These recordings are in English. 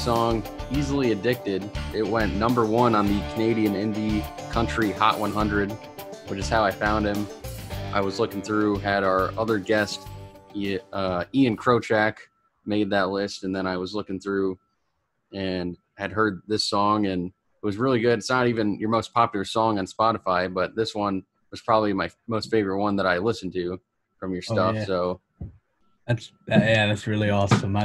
song, Easily Addicted. It went #1 on the Canadian Indie Country Hot 100, which is how I found him. I was looking through, had our other guest, Ian Krochak, made that list, and then I was looking through and had heard this song, and it was really good. It's not even your most popular song on Spotify, but this one was probably my most favorite one that I listened to from your stuff. Yeah. So that's really awesome.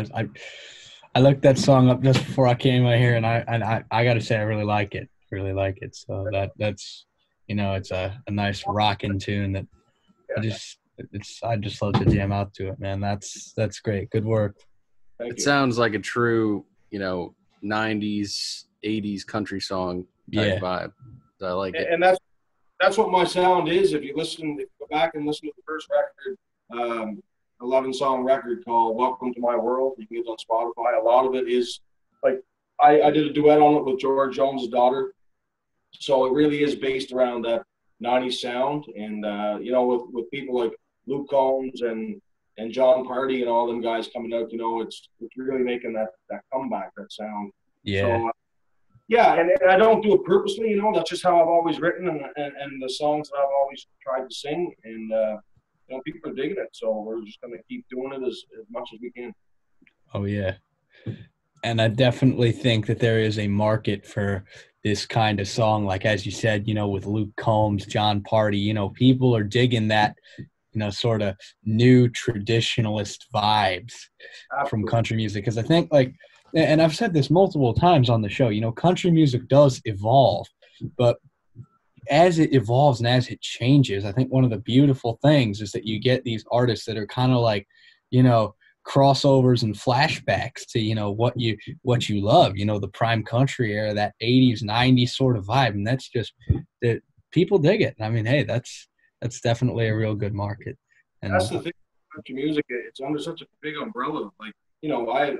I looked that song up just before I came out here, and I got to say I really like it. Really like it. So that's it's a nice rocking tune that I just love to jam out to it, man. That's great. Good work. It sounds like a true 90s, 80s country song type vibe. So I like it. And that's what my sound is. If you go back and listen to the first record, 11-song record called Welcome to My World. You can get it on Spotify. A lot of it is like I did a duet on it with George Jones' daughter. So it really is based around that 90s sound. And, with people like Luke Combs and John Party and all them guys coming out, it's really making that comeback, that sound. Yeah. So, and I don't do it purposely, that's just how I've always written and the songs that I've always tried to sing. And, people are digging it, so we're just going to keep doing it as much as we can. Oh, yeah. And I definitely think that there is a market for this kind of song, like as you said, with Luke Combs, John Party, people are digging that, sort of new traditionalist vibes from country music. Because I think, and I've said this multiple times on the show, country music does evolve, but as it evolves and as it changes, I think one of the beautiful things is that you get these artists that are kind of like, crossovers and flashbacks to, what you love, the prime country era, that 80s, 90s sort of vibe. And that's just that people dig it. I mean, hey, that's definitely a real good market. And that's the thing with country music. It's under such a big umbrella. Like, I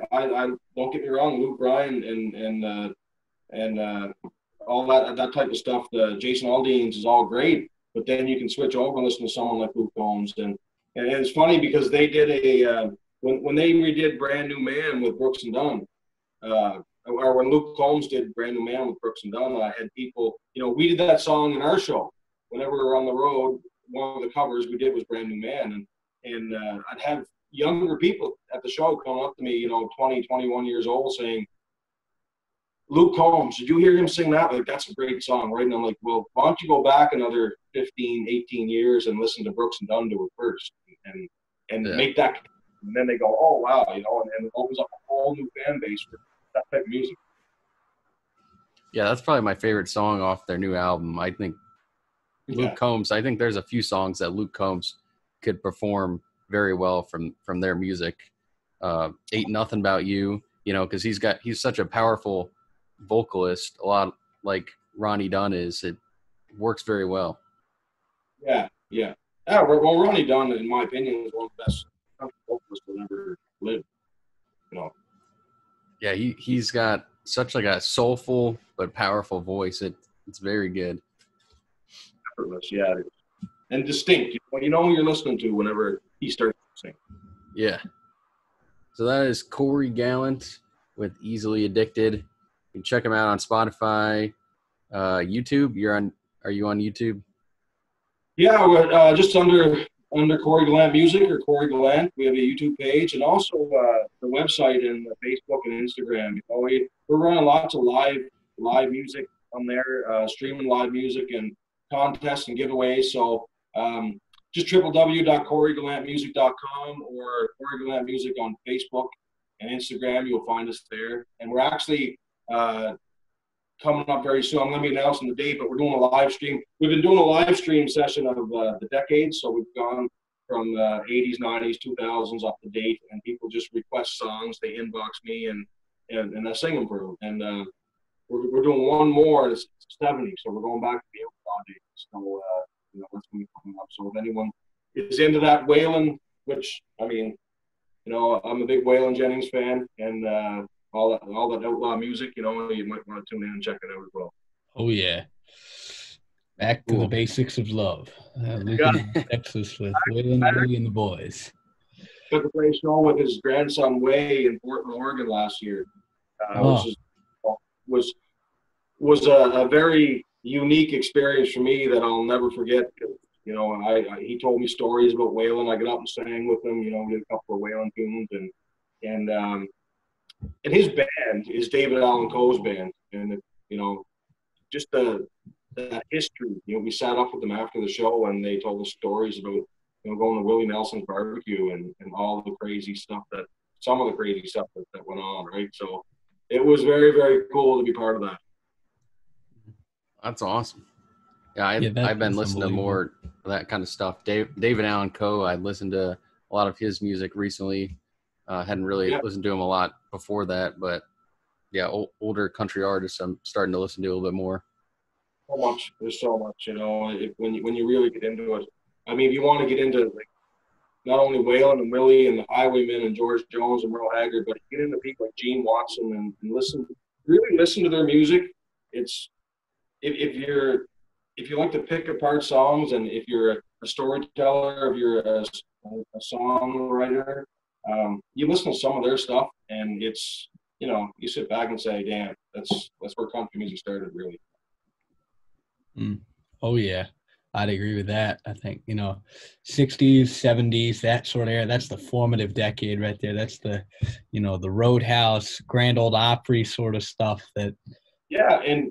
don't get me wrong, Luke Bryan and all that type of stuff, the Jason Aldean's is all great, but then you can switch over and listen to someone like Luke Combs. And it's funny because they did when they redid Brand New Man with Brooks and Dunn, or when Luke Combs did Brand New Man with Brooks and Dunn, I had people, we did that song in our show. Whenever we were on the road, one of the covers we did was Brand New Man. And I'd have younger people at the show come up to me, 20, 21 years old saying, Luke Combs, did you hear him sing that? Like, that's a great song, right? And I'm like, well, why don't you go back another 15, 18 years and listen to Brooks and Dunn do it first and make that. And then they go, oh, wow, and it opens up a whole new fan base for that type of music. Yeah, that's probably my favorite song off their new album. I think Luke Combs, I think there's a few songs that Luke Combs could perform very well from their music. Ain't Nothing About You, because he's such a powerful vocalist, a lot like Ronnie Dunn is. It works very well. Yeah. Well, Ronnie Dunn, in my opinion, is one of the best country vocalists that ever lived. Yeah, he's got such like a soulful but powerful voice. It's very good. Effortless, yeah, it is. And distinct. You know who you're listening to whenever he starts to sing. Yeah. So that is Cory Gallant with Easily Addicted. You can check him out on Spotify, YouTube. Are you on YouTube? Yeah, we're just under Cory Gallant Music or Cory Gallant. We have a YouTube page and also the website and Facebook and Instagram. We're running lots of live music on there, streaming live music and contests and giveaways. So just www.corygallantmusic.com or Cory Gallant Music on Facebook and Instagram. You'll find us there. And we're actually coming up very soon. I'm going to be announcing the date, but we're doing a live stream. We've been doing a live stream session of the decades. So we've gone from 80s, 90s, 2000s up to date, and people just request songs. They inbox me and I sing them for them. And we're doing one more. It's 70, so we're going back to the old days. So that's going to be coming up. So if anyone is into that Waylon, which I'm a big Waylon Jennings fan, and all that outlaw music, you might want to tune in and check it out as well. Oh yeah, back to the basics of love. Luke in Texas with Waylon and the boys. Took a play show with his grandson Way in Portland, Oregon last year. which is was a very unique experience for me that I'll never forget. You know, he told me stories about Waylon. I got up and sang with him. You know, did a couple of Waylon tunes, and his band is David Allan Coe's band, and you know, just that history. You know, we sat up with them after the show, and they told us stories about, you know, going to Willie Nelson's barbecue and all the crazy stuff some of the crazy stuff that went on, right? So it was very, very cool to be part of that. That's awesome. Yeah, I've been listening to more of that kind of stuff. David Allan Coe, I listened to a lot of his music recently. Hadn't really listened to him a lot before that, but yeah, older country artists I'm starting to listen to a little bit more. So much. There's so much, you know, when you really get into it. I mean, if you want to get into, like, not only Waylon and Willie and the Highwaymen and George Jones and Merle Haggard, but get into people like Gene Watson and really listen to their music. It's if you like to pick apart songs, and if you're a storyteller, if you're a songwriter, you listen to some of their stuff, and it's, you know, you sit back and say, damn, that's where country music started, really. Oh yeah, I'd agree with that. I think, you know, 60s, 70s, that sort of era, that's the formative decade right there. That's the, you know, the Roadhouse, Grand Ole Opry sort of stuff that. Yeah, and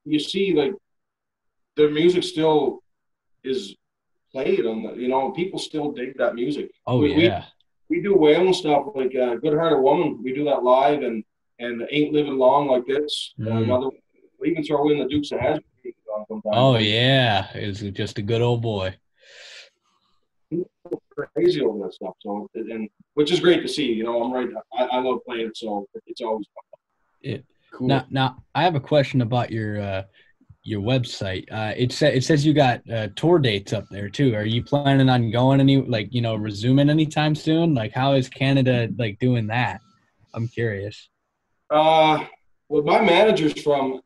you see, like, their music still is played on the, you know, people still dig that music. Oh yeah. We do Waylon stuff like Good Hearted Woman. We do that live, and Ain't Living Long Like This. Another, we even throw in the Dukes of Hazzard. Oh yeah, it's just a good old boy. Crazy over that stuff. So, and which is great to see. You know, I'm right. I love playing it, so it's always fun. Yeah. Cool. Now I have a question about your website. It says you got tour dates up there too. Are you planning on going resuming anytime soon? Like, how is Canada like doing that? I'm curious. Well, my manager's from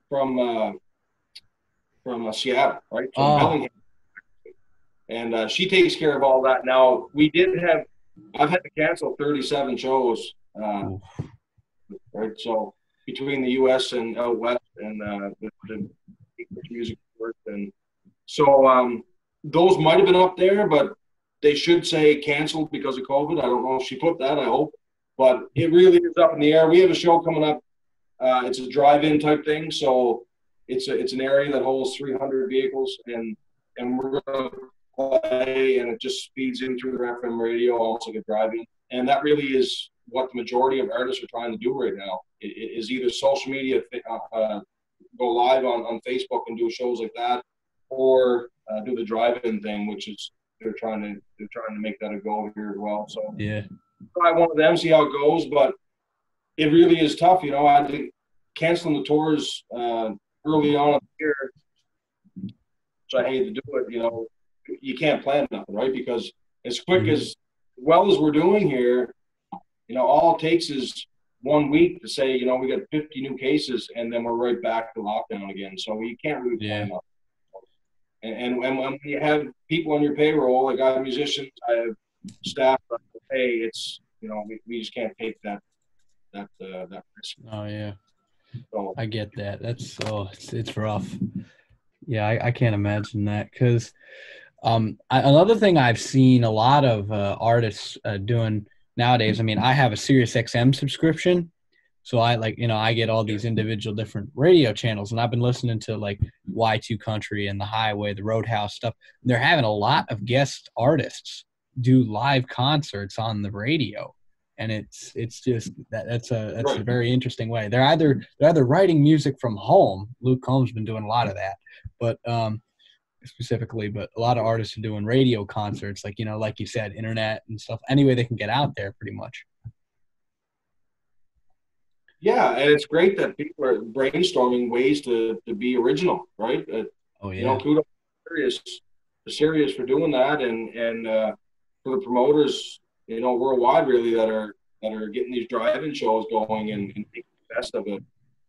Seattle, right? From Bellingham. And she takes care of all that. Now, I've had to cancel 37 shows, right? So between the U.S. and out west, and the music work, and so those might have been up there, but they should say canceled because of COVID. I don't know if she put that. I hope, but it really is up in the air. We have a show coming up. It's a drive-in type thing, so it's an area that holds 300 vehicles, and we're going to play, and it just feeds in through their FM radio, almost like a drive-in. And that really is what the majority of artists are trying to do right now. It is either social media, go live on Facebook and do shows like that, or do the drive-in thing, which is they're trying to make that a go here as well. So yeah, try one of them, see how it goes, but it really is tough. You know, I had to cancel the tours early on in the year, so I hate to do it. You know, you can't plan nothing, right? Because as quick as well as we're doing here, you know, all it takes is 1 week to say, you know, we got 50 new cases, and then we're right back to lockdown again. So you can't really plan nothing. And when you have people on your payroll, like I have musicians, I have staff that pay, it's, you know, we just can't take that risk. Oh yeah. So, I get that. It's rough. Yeah, I can't imagine that, because another thing I've seen a lot of artists doing nowadays. I mean, I have a Sirius XM subscription, so I get all these individual different radio channels, and I've been listening to like Y2 Country and the Highway, the Roadhouse stuff. And they're having a lot of guest artists do live concerts on the radio, and it's just that's a very interesting way. They're either writing music from home. Luke Combs been doing a lot of that, but specifically, but a lot of artists are doing radio concerts, like, you know, like you said, internet and stuff, any way they can get out there pretty much. Yeah, and it's great that people are brainstorming ways to be original, right? Oh yeah. You know, kudos to Sirius for doing that, and for the promoters, you know, worldwide really that are getting these drive-in shows going and making the best of a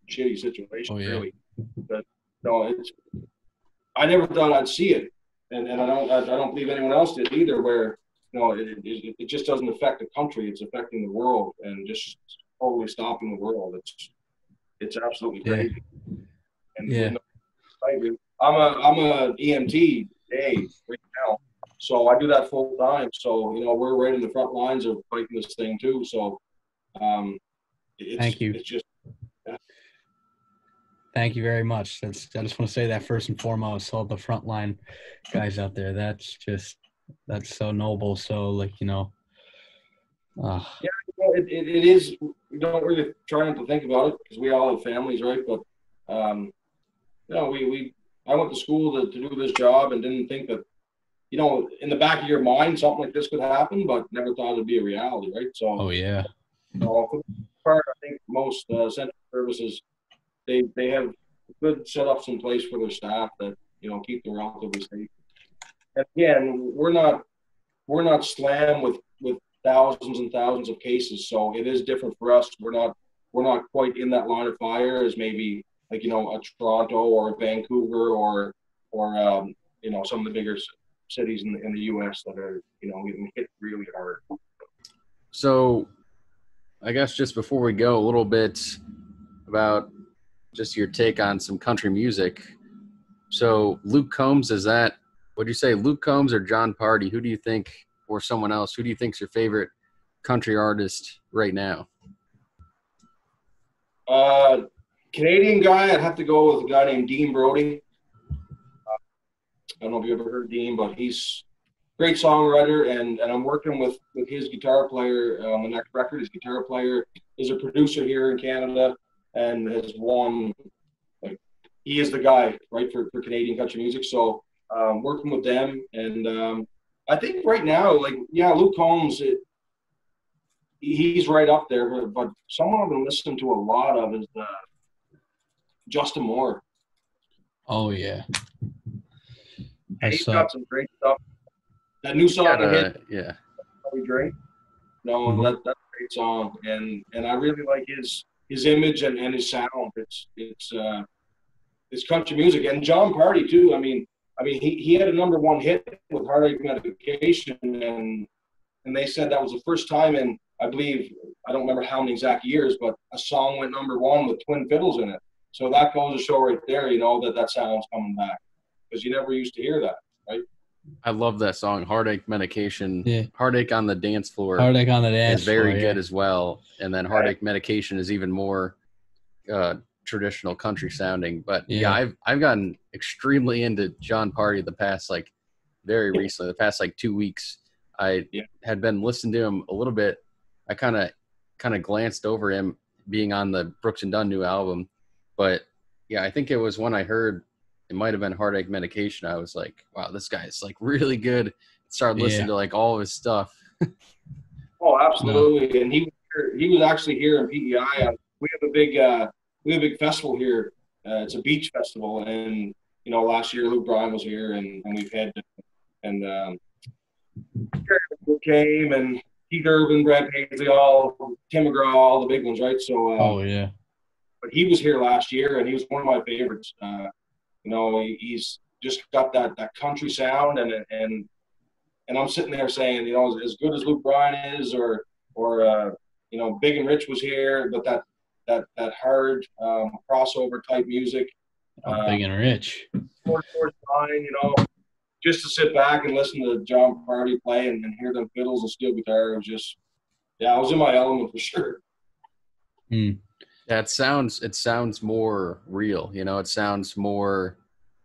shitty situation. Really, but no, I never thought I'd see it, and I don't believe anyone else did either. Where, you know, it just doesn't affect the country; it's affecting the world, and just totally stopping the world. It's absolutely Yeah. crazy. And Yeah. I'm a EMT right now, so I do that full time. So we're right in the front lines of fighting this thing too. So Thank you. It's just. Thank you very much. I just want to say that first and foremost, all the frontline guys out there. That's so noble. So Yeah, it is. We don't really try not to think about it because we all have families, right? But I went to school to do this job and didn't think that, in the back of your mind, something like this could happen, but never thought it'd be a reality, right? So, oh yeah, for the most part, I think most central services, they have good setups in place for their staff that keep them relatively safe. And again, we're not slammed with thousands and thousands of cases, so it is different for us. We're not quite in that line of fire as maybe like a Toronto or a Vancouver or some of the bigger cities in the U.S. that are getting hit really hard. So, I guess just before we go, a little bit about just your take on some country music. So, Luke Combs, would you say Luke Combs or John Party? Who do you think, or someone else, who do you think is your favorite country artist right now? Canadian guy, I'd have to go with a guy named Dean Brody. I don't know if you ever heard Dean, but he's a great songwriter, and I'm working with his guitar player on the next record. His guitar player is a producer here in Canada and has won, he is the guy, right, for Canadian country music. So working with them, and I think right now, Luke Combs, he's right up there, but someone I've been listening to a lot of is Justin Moore. Oh yeah, he's got some great stuff. That new song yeah, We Drink. No, that's a great song, and I really like his image and his sound. It's country music, and John Party too. I mean, he had a #1 hit with Heartache Medication, and they said that was the first time in, I believe, I don't remember how many exact years, but a song went #1 with twin fiddles in it. So that goes to show right there, that sound's coming back, because you never used to hear that, right? I love that song, Heartache Medication. Yeah. Heartache on the Dance Floor. Heartache on the Dance is very Floor, good as well. And then Heartache Medication is even more traditional country sounding. But I've gotten extremely into John Party the past very recently, the past 2 weeks. I had been listening to him a little bit. I kind of glanced over him being on the Brooks and Dunn new album, but I think it was when I heard it might have been Heartache Medication. I was like, wow, this guy is really good. Started listening to all of his stuff. Oh, absolutely. No. And he was actually here in PEI. We have a big festival here. It's a beach festival, and last year Luke Bryan was here, and we've had came and Keith Urban, Brad Paisley, Tim McGraw, all the big ones, right? So but he was here last year, and he was one of my favorites. He's just got that country sound, and I'm sitting there saying, as good as Luke Bryan is, or Big and Rich was here, but that hard crossover type music. Big and Rich. Towards Bryan, just to sit back and listen to John Party play and hear them fiddles and steel guitar, it was just, I was in my element for sure. Yeah, it sounds more real, it sounds more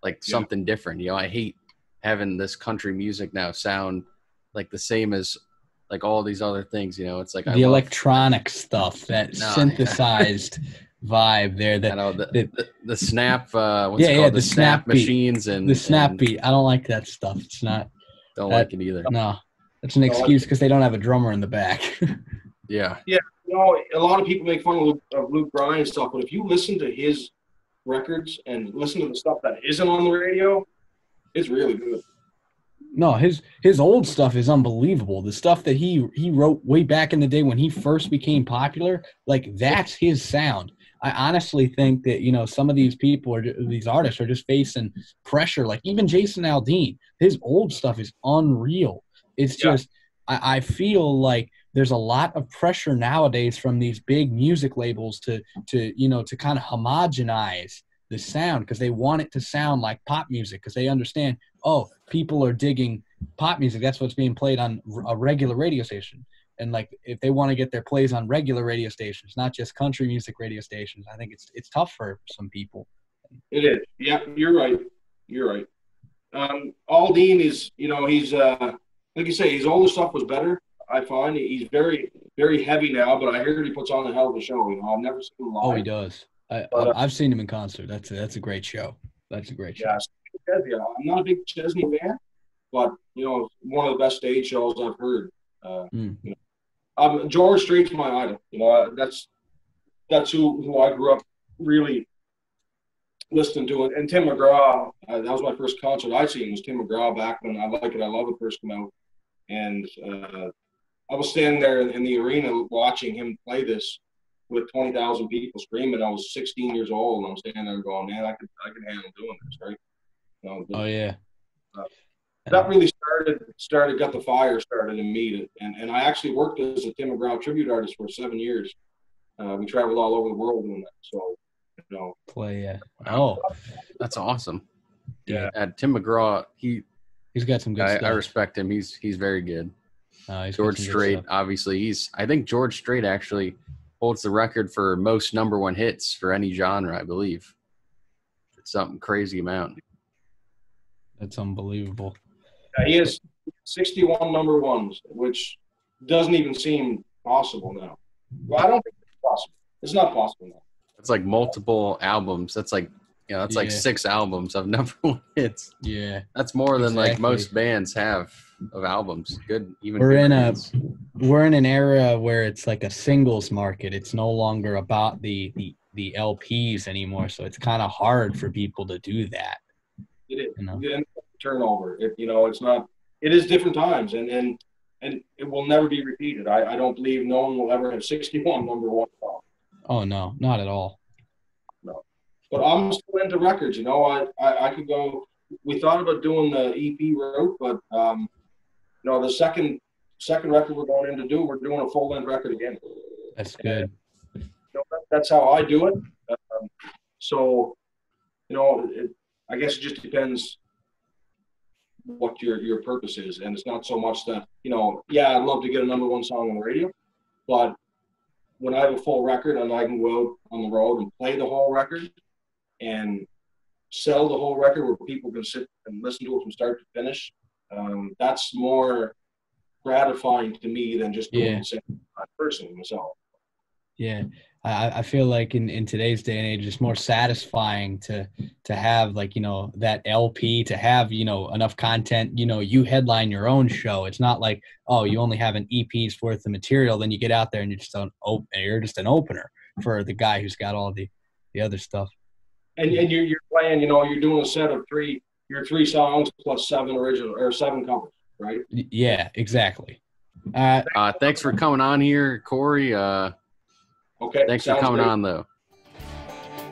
like something different. I hate having this country music now sound like the same as all these other things, it's like the electronic stuff, that synthesized vibe there. The snap, the snap machines and the snap beat. I don't like that stuff. It's not. Don't like it either. No, that's an excuse because they don't have a drummer in the back. Yeah. Yeah. A lot of people make fun of Luke Bryan stuff, but if you listen to his records and listen to the stuff that isn't on the radio, it's really good. No, his old stuff is unbelievable. The stuff that he wrote way back in the day when he first became popular, that's his sound. I honestly think that, some of these people these artists are just facing pressure. Like even Jason Aldean, his old stuff is unreal. It's just, I feel like there's a lot of pressure nowadays from these big music labels to kind of homogenize the sound, because they want it to sound like pop music, because they understand, oh, people are digging pop music. That's what's being played on a regular radio station. And like, if they want to get their plays on regular radio stations, not just country music radio stations, I think it's tough for some people. It is. Yeah, you're right. You're right. Aldean is, he's like you say, his older stuff was better. I find he's very, very heavy now, but I heard he puts on a hell of a show. I've never seen him live. Oh, he does. I've seen him in concert. That's a great show. That's a great show. Yeah, I'm not a big Chesney fan, but one of the best stage shows I've heard. George Strait's my idol. That's who I grew up really listening to it. And Tim McGraw, that was my first concert I seen, was Tim McGraw back when I Like It, I Love It first came out. And I was standing there in the arena watching him play this with 20,000 people screaming. I was 16 years old, and I'm standing there going, man, I can handle doing this, right? Oh, yeah. That really got the fire started in me. And I actually worked as a Tim McGraw tribute artist for 7 years. We traveled all over the world doing that. So, play, yeah. Oh, that's awesome. Yeah. Tim McGraw, he's got some good stuff. I respect him. He's very good. George Strait, obviously, I think George Strait actually holds the record for most number one hits for any genre, I believe. It's something crazy amount. That's unbelievable. He has 61 number ones, which doesn't even seem possible now. Well, I don't think it's possible. It's not possible now. It's like multiple albums. That's like, like 6 albums of number one hits. Yeah. That's more than like most bands have of albums. Good. Even we're in an era where it's like a singles market. It's no longer about the LPs anymore. So it's kind of hard for people to do that. It is. Turnover. It's not. It is different times, and it will never be repeated. I don't believe no one will ever have 61 number one songs. Oh no, not at all. No, but I'm still into records. I could go. We thought about doing the EP route, but the second record we're going in to do, we're doing a full length record again. That's good. That's how I do it. I guess it just depends what your purpose is, and it's not so much that I'd love to get a number one song on the radio, but when I have a full record and I can go out on the road and play the whole record and sell the whole record where people can sit and listen to it from start to finish, that's more gratifying to me than just doing the same person myself. Yeah. I feel like in today's day and age, it's more satisfying to have that LP, to have, enough content, you headline your own show. It's not like, oh, you only have an EP's worth of material. Then you get out there and you're just an opener for the guy who's got all the other stuff. And you're playing, you're doing a set of 3 songs plus 7 original or 7 covers, right? Yeah, exactly. Thanks for coming on here, Cory. Okay. Thanks for coming on, though.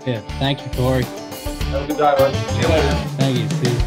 Yeah. Thank you, Cory. Have a good time, man. See you later. Thank you. See you.